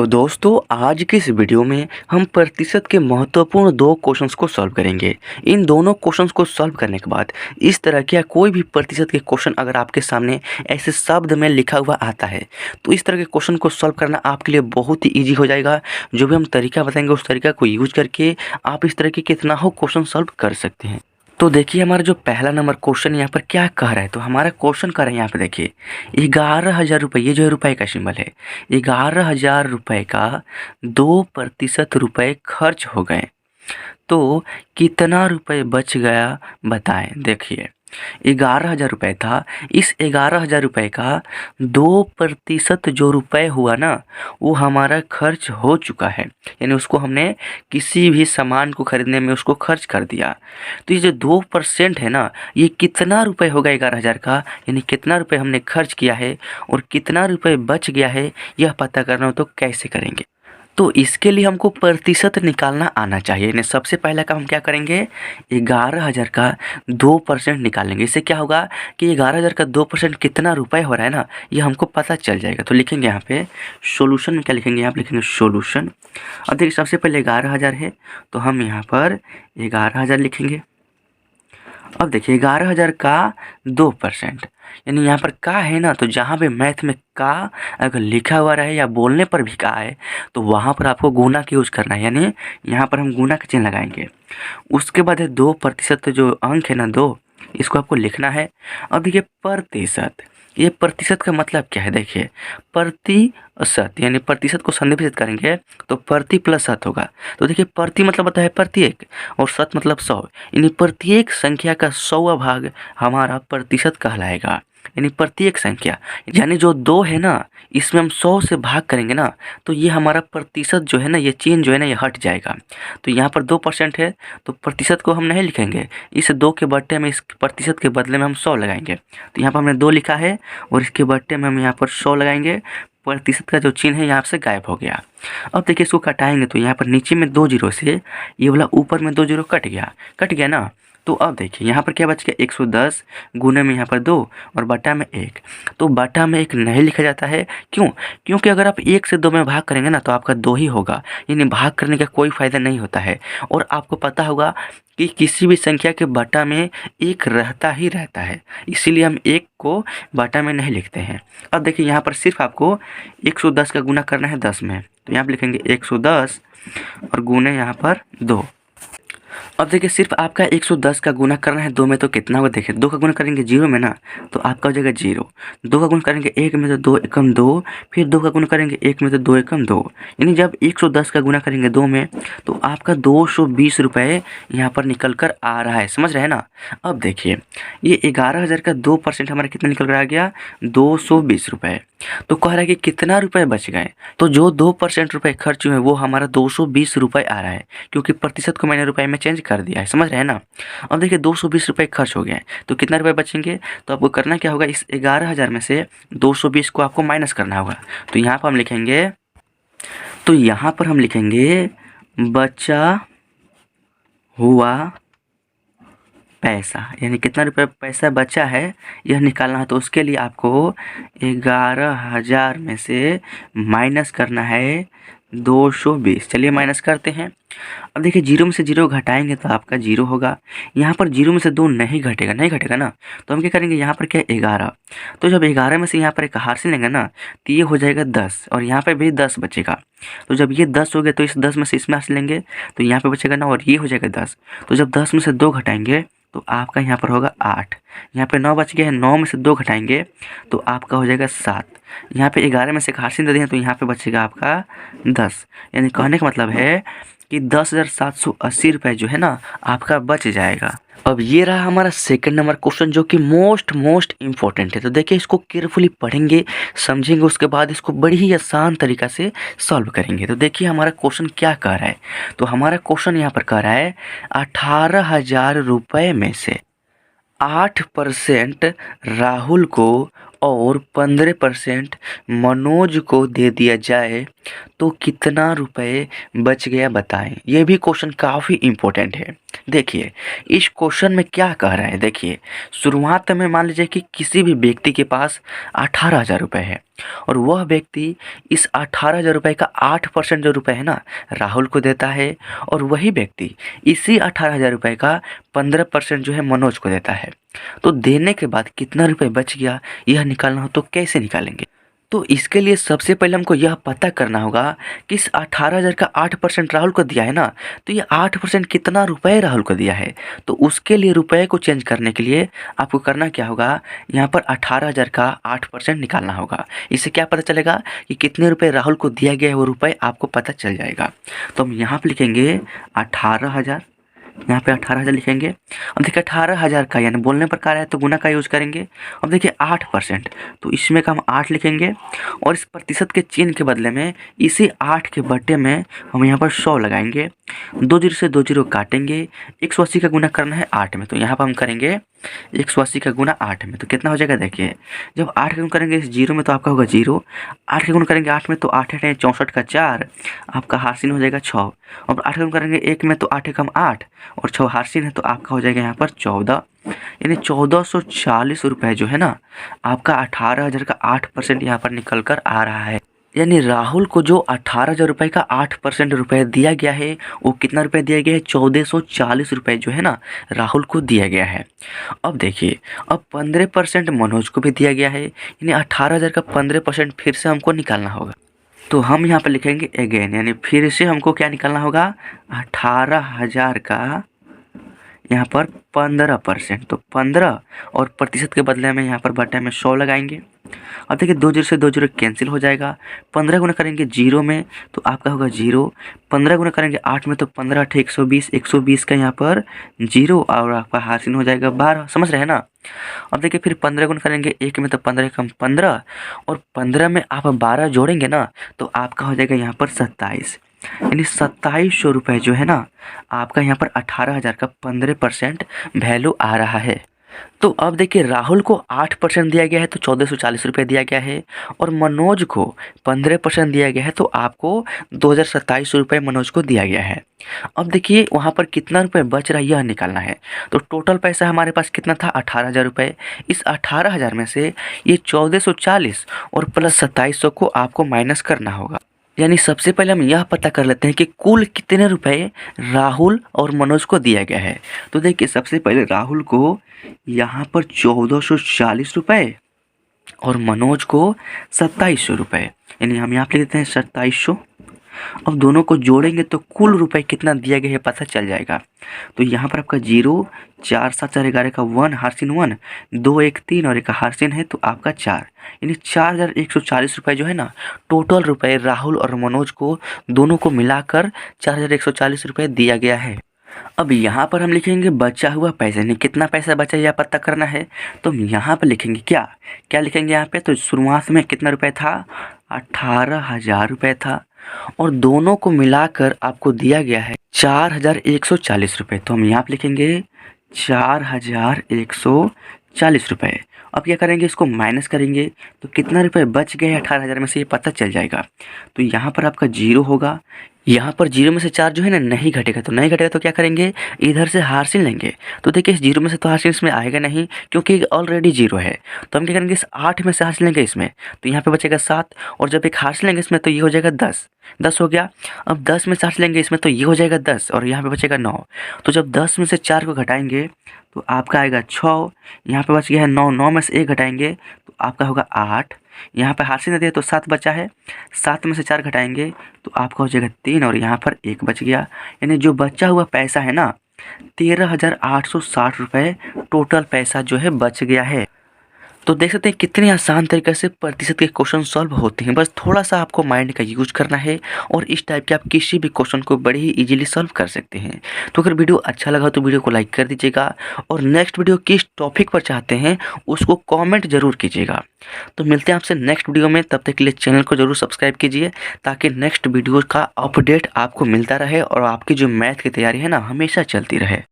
तो दोस्तों आज की इस वीडियो में हम प्रतिशत के महत्वपूर्ण दो क्वेश्चंस को सॉल्व करेंगे। इन दोनों क्वेश्चंस को सॉल्व करने के बाद इस तरह का कोई भी प्रतिशत के क्वेश्चन अगर आपके सामने ऐसे शब्द में लिखा हुआ आता है तो इस तरह के क्वेश्चन को सॉल्व करना आपके लिए बहुत ही ईजी हो जाएगा। जो भी हम तरीका बताएंगे उस तरीका को यूज करके आप इस तरह के कितना हो क्वेश्चन सॉल्व कर सकते हैं। तो देखिए हमारा जो पहला नंबर क्वेश्चन यहाँ पर क्या कह रहा है, तो हमारा क्वेश्चन कह रहा है यहाँ पे देखिए 11,000 रुपये, ये जो है रुपए का सिंबल है, 11,000 रुपये का 2% रुपए खर्च हो गए तो कितना रुपए बच गया बताएं। देखिए 11,000 रुपये था, इस 11,000 रुपये का 2% जो रुपए हुआ ना वो हमारा खर्च हो चुका है, यानी उसको हमने किसी भी सामान को खरीदने में उसको खर्च कर दिया। तो ये जो 2% है ना ये कितना रुपए होगा 11,000 का, यानी कितना रुपए हमने खर्च किया है और कितना रुपए बच गया है यह पता करना हो तो कैसे करेंगे। तो इसके लिए हमको प्रतिशत निकालना आना चाहिए। यानी सबसे पहला काम हम क्या करेंगे, 11,000 का 2% निकालेंगे। इससे क्या होगा कि 11,000 का 2% कितना रुपए हो रहा है ना ये हमको पता चल जाएगा। तो लिखेंगे यहाँ पे सॉल्यूशन में क्या लिखेंगे, यहाँ पे लिखेंगे सॉल्यूशन। अब देखिए सबसे पहले 11,000 है तो हम यहाँ पर 11,000 लिखेंगे। अब देखिए 11,000 का 2%, यानी यहाँ पर का है ना, तो जहाँ पे मैथ में का अगर लिखा हुआ रहे या बोलने पर भी का है तो वहाँ पर आपको गुना का यूज करना है, यानी यहाँ पर हम गुना का चिन्ह लगाएंगे। उसके बाद है 2% जो अंक है ना 2, इसको आपको लिखना है। अब देखिए प्रतिशत, ये प्रतिशत का मतलब क्या है, देखिए प्रतिशत यानी प्रतिशत को संदर्भित करेंगे तो प्रति प्लस शत होगा। तो देखिए प्रति मतलब होता है प्रत्येक और शत मतलब 100, यानी प्रत्येक संख्या का 100वां भाग हमारा प्रतिशत कहलाएगा। यानी प्रत्येक संख्या, यानी जो 2 है ना इसमें हम 100 से भाग करेंगे ना तो ये हमारा प्रतिशत जो है ना ये चिन्ह जो है ना ये हट जाएगा। तो यहाँ पर 2% है तो प्रतिशत को हम नहीं लिखेंगे, इस 2 के बट्टे में इस प्रतिशत के बदले में हम 100 लगाएंगे। तो यहाँ पर हमने 2 लिखा है और इसके बट्टे में हम यहाँ पर 100 लगाएंगे। प्रतिशत का जो चिन्ह है यहाँ से गायब हो गया। अब देखिए इसको कटाएंगे तो यहाँ पर नीचे में 2 जीरो से ये वाला ऊपर में 2 जीरो कट गया ना। तो अब देखिए यहाँ पर क्या बच गया, 110 गुने में यहाँ पर 2 और बटा में 1। तो बटा में 1 नहीं लिखा जाता है, क्यों? क्योंकि अगर आप 1 से 2 में भाग करेंगे ना तो आपका 2 ही होगा, यानी भाग करने का कोई फ़ायदा नहीं होता है। और आपको पता होगा कि किसी भी संख्या के बटा में 1 रहता ही रहता है, इसीलिए हम 1 को बटा में नहीं लिखते हैं। अब देखिए यहाँ पर सिर्फ आपको 110 का गुना करना है 10 में, तो यहाँ पर लिखेंगे 110 और गुने यहाँ पर 2। अब देखिए सिर्फ आपका 110 का गुना करना है 2 में तो कितना होगा, देखिए 2 का गुना करेंगे 0 में ना तो आपका हो जाएगा 0। 2 का गुना करेंगे 1 में तो 2 एकम 2, फिर 2 का गुना करेंगे 1 में तो 2 एकम 2, यानी जब 110 का गुना करेंगे 2 में तो आपका 220 रुपये यहाँ पर निकल कर आ रहा है, समझ रहे हैं ना। अब देखिए ये 11,000 का 2% हमारा कितना निकल कर आ गया, 220 रुपये। तो कह रहा है कि कितना रुपए बच गए, तो जो 2% रुपए खर्च हुए वो हमारा 220 रुपये आ रहा है, क्योंकि प्रतिशत को मैंने रुपए में चेंज कर दिया है, समझ रहे हैं ना। अब देखिए 220 रुपये खर्च हो गए तो कितना रुपए बचेंगे, तो आपको करना क्या होगा, इस 11,000 में से 220 को आपको माइनस करना होगा। तो यहाँ पर हम लिखेंगे बचा हुआ पैसा, यानी कितना रुपये पैसा बचा है यह निकालना है। तो उसके लिए आपको 11,000 में से माइनस करना है 220। चलिए माइनस करते हैं। अब देखिए 0 में से 0 घटाएंगे तो आपका 0 होगा। यहाँ पर 0 में से 2 नहीं घटेगा ना, तो हम क्या करेंगे, यहाँ पर क्या 11, तो जब 11 में से यहाँ पर एक हासिल लेंगे ना तो ये हो जाएगा 10 और यहाँ पर भी 10 बचेगा। तो जब ये 10 हो गया तो इस 10 में से इसमें हासिल लेंगे तो यहाँ पे बचेगा ना और ये हो जाएगा 10। तो जब 10 में से 2 घटाएंगे तो आपका यहाँ पर होगा 8। यहाँ पे 9 बच गया है, 9 में से 2 घटाएंगे तो आपका हो जाएगा 7। यहाँ पे 11 में से एक हासिल दे दें तो यहाँ पे बचेगा आपका 10। यानी कहने का मतलब है कि 10,780 रुपये जो है ना आपका बच जाएगा। अब ये रहा हमारा सेकंड नंबर क्वेश्चन जो कि मोस्ट इम्पोर्टेंट है। तो देखिए इसको केयरफुली पढ़ेंगे समझेंगे, उसके बाद इसको बड़ी ही आसान तरीक़ा से सॉल्व करेंगे। तो देखिए हमारा क्वेश्चन क्या कह रहा है, तो हमारा क्वेश्चन यहाँ पर कह रहा है 18,000 रुपये में से 8% राहुल को और 15% मनोज को दे दिया जाए तो कितना रुपए बच गया बताएं। ये भी क्वेश्चन काफ़ी इम्पोर्टेंट है। देखिए इस क्वेश्चन में क्या कह रहा है, देखिए शुरुआत में मान लीजिए कि किसी भी व्यक्ति के पास 18,000 रुपये है और वह व्यक्ति इस 18,000 रुपये का 8% जो रुपये है ना राहुल को देता है, और वही व्यक्ति इसी 18,000 रुपये का 15% जो है मनोज को देता है। तो देने के बाद कितना रुपये बच गया यह निकालना हो तो कैसे निकालेंगे। तो इसके लिए सबसे पहले हमको यह पता करना होगा कि इस 18,000 का 8% राहुल को दिया है ना, तो ये 8% कितना रुपए राहुल को दिया है। तो उसके लिए रुपए को चेंज करने के लिए आपको करना क्या होगा, यहाँ पर 18,000 का 8% निकालना होगा। इससे क्या पता चलेगा कि कितने रुपए राहुल को दिया गया है, वो रुपए आपको पता चल जाएगा। तो हम यहाँ पर लिखेंगे 18,000, यहाँ पे 18,000 लिखेंगे। अब देखिए 18,000 का यानी बोलने पर क्या है तो गुना का यूज करेंगे। अब देखिए 8%, तो इसमें का हम 8 लिखेंगे और इस प्रतिशत के चिन्ह के बदले में इसी 8 के बट्टे में हम यहाँ पर 100 लगाएंगे। 2 जीरो से 2 जीरो काटेंगे। 180 का गुना करना है 8 में, तो यहाँ पर हम करेंगे 180 का गुना 8 में, तो कितना हो जाएगा देखिए। जब 8 का गुना करेंगे इस जीरो में तो आपका होगा 0, 8 का गुना करेंगे 8 में तो 8 8 64 का 4, आपका हासिल हो जाएगा 6। और 8 का गुना करेंगे 1 में तो 8 एकम 8 और 6 हासिल है तो आपका हो जाएगा यहाँ पर 14, यानी 1440 रुपये जो है ना आपका 18,000 का 8% यहाँ पर निकल कर आ रहा है। यानी राहुल को जो 18,000 रुपये का 8% रुपये दिया गया है वो कितना रुपये दिया गया है, 1440 रुपये जो है ना राहुल को दिया गया है। अब देखिए अब 15% मनोज को भी दिया गया है, यानी 18,000 का 15% फिर से हमको निकालना होगा। तो हम यहाँ पर लिखेंगे अगेन, यानी फिर से हमको क्या निकालना होगा, 18,000 का यहाँ पर 15%, तो 15 और प्रतिशत के बदले में यहाँ पर बटे में 100 लगाएंगे। अब देखिए 2 जीरो से 2 जीरो कैंसिल हो जाएगा। 15 गुना करेंगे 0 में तो आपका होगा 0, 15 गुना करेंगे 8 में तो 15 8 120, 120 का यहाँ पर 0 और आपका हासिल हो जाएगा 12। समझ रहे हैं ना। अब देखिए फिर 15 गुना करेंगे 1 में तो 15 कम 15 और 15 में आप 12 जोड़ेंगे ना तो आपका हो जाएगा यहाँ पर 27, यानी 2700 रुपये जो है ना आपका यहाँ पर 18,000 का 15% वैल्यू आ रहा है। तो अब देखिए राहुल को 8% दिया गया है तो 1440 रुपये दिया गया है और मनोज को 15% दिया गया है तो आपको 2,027 रुपये मनोज को दिया गया है। अब देखिए वहाँ पर कितना रुपये बच रहा है यह निकालना है। तो टोटल पैसा हमारे पास कितना था, 18,000 रुपये। इस 18,000 में से ये 1440 और प्लस 2700 को आपको माइनस करना होगा। यानी सबसे पहले हम यह पता कर लेते हैं कि कुल कितने रुपए राहुल और मनोज को दिया गया है। तो देखिए सबसे पहले राहुल को यहाँ पर 1440 रुपये और मनोज को 2700 रुपये, यानी हम यहाँ पे लिख देते हैं 2700। अब दोनों को जोड़ेंगे तो कुल रुपए कितना दिया गया है पता चल जाएगा। तो यहाँ पर आपका 0, 4 7 4 11 का 1 हार्सिन 1, 2 1 3 और एक हार्सिन है तो आपका 4, यानी 4,140 रुपये जो है ना टोटल रुपए राहुल और मनोज को दोनों को मिलाकर 4,140 रुपये दिया गया है। अब यहाँ पर हम लिखेंगे बचा हुआ पैसा, यानी कितना पैसा बचा यह पता करना है। तो हम यहाँ पर लिखेंगे क्या क्या लिखेंगे यहाँ पे, तो शुरुआत में कितना रुपये था, 18,000 रुपये था और दोनों को मिलाकर आपको दिया गया है 4,140 रुपये। तो हम यहाँ पर लिखेंगे 4,140 रुपये। अब क्या करेंगे, इसको माइनस करेंगे तो कितना रुपए बच गए 18,000 में से ये पता चल जाएगा। तो यहाँ पर आपका 0 होगा, यहाँ पर 0 में से 4 जो है ना नहीं घटेगा, तो नहीं घटेगा तो क्या करेंगे इधर से हार्सिल लेंगे। तो देखिए इस 0 में से तो हार्सिल इसमें आएगा नहीं क्योंकि ऑलरेडी 0 है। तो हम क्या करेंगे इस 8 में से हार्सिल लेंगे इसमें, तो यहाँ पे बचेगा 7 और जब एक हार्सिल लेंगे इसमें तो ये हो जाएगा 10, 10 हो गया। अब 10 में से हार्सिल लेंगे इसमें तो ये हो जाएगा 10 और यहाँ पे बचेगा 9। तो जब 10 में से 4 को घटाएंगे तो आपका आएगा 6, यहाँ पे बच गया है 9, 9 में से 1 घटाएंगे तो आपका होगा 8, यहाँ पे हार्सिल दिया तो 7 बचा है, 7 में से 4 घटाएंगे तो आपका हो जाएगा 3 और यहाँ पर 1 बच गया। यानी जो बचा हुआ पैसा है ना 13,860 रुपये टोटल पैसा जो है बच गया है। तो देख सकते हैं कितने आसान तरीके से प्रतिशत के क्वेश्चन सॉल्व होते हैं। बस थोड़ा सा आपको माइंड का यूज करना है और इस टाइप के आप किसी भी क्वेश्चन को बड़े ही इजीली सॉल्व कर सकते हैं। तो अगर वीडियो अच्छा लगा तो वीडियो को लाइक कर दीजिएगा और नेक्स्ट वीडियो किस टॉपिक पर चाहते हैं उसको कॉमेंट जरूर कीजिएगा। तो मिलते हैं आपसे नेक्स्ट वीडियो में, तब तक के लिए चैनल को जरूर सब्सक्राइब कीजिए ताकि नेक्स्ट वीडियो का अपडेट आपको मिलता रहे और आपकी जो मैथ की तैयारी है ना हमेशा चलती रहे।